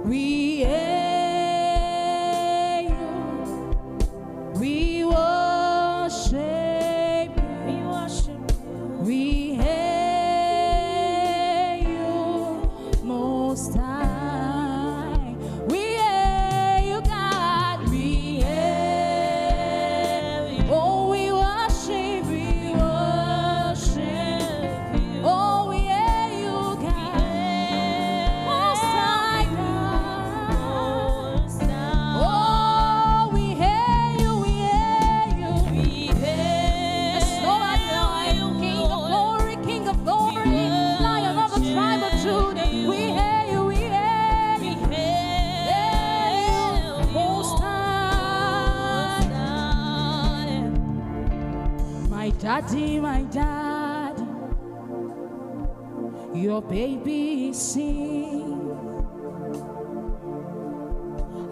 We hail you. We worship you. We hail you, Most High. We hail you, God. We hail you. Oh, we worship you. Oh, we hail you, God. Most High God. Oh, we hail you. We hail you. There's no other like you, King of glory, Lion of the tribe of Judah. We hail you. We hail you. Most High. My daddy, your baby sing.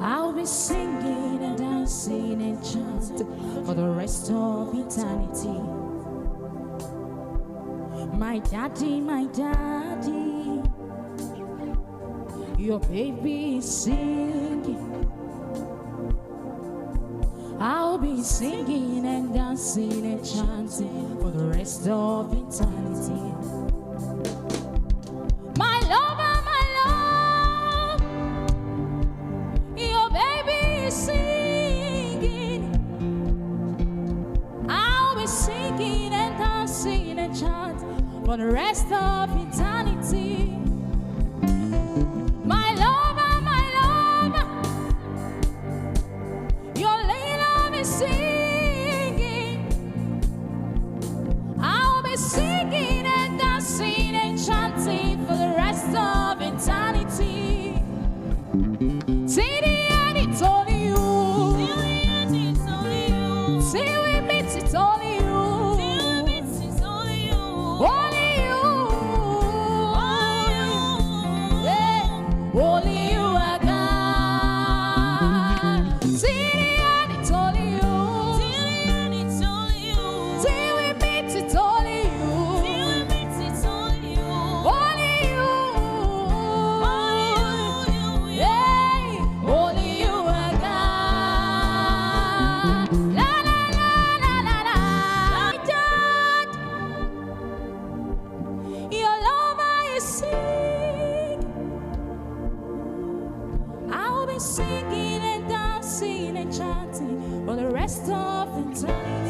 I'll be singing and dancing and chanting for the rest of eternity. My daddy, your baby singing. I'll be singing and dancing and chanting for the rest of eternity. My lover, your baby is singing. I'll be singing and dancing and chanting for the rest of eternity. My lover, your love is singing. I'll be singing and dancing and chanting for the rest of eternity. Till the end, it's only you. Till we meet, it's only you. Only you. Yeah. Only you are God. Till the end, it's only you. Till we meet, it's only you. Only you. Yeah. Only you are God. La la la la la la. Dad, your lover is singing. I'll be singing and dancing and chanting for the rest of eternity.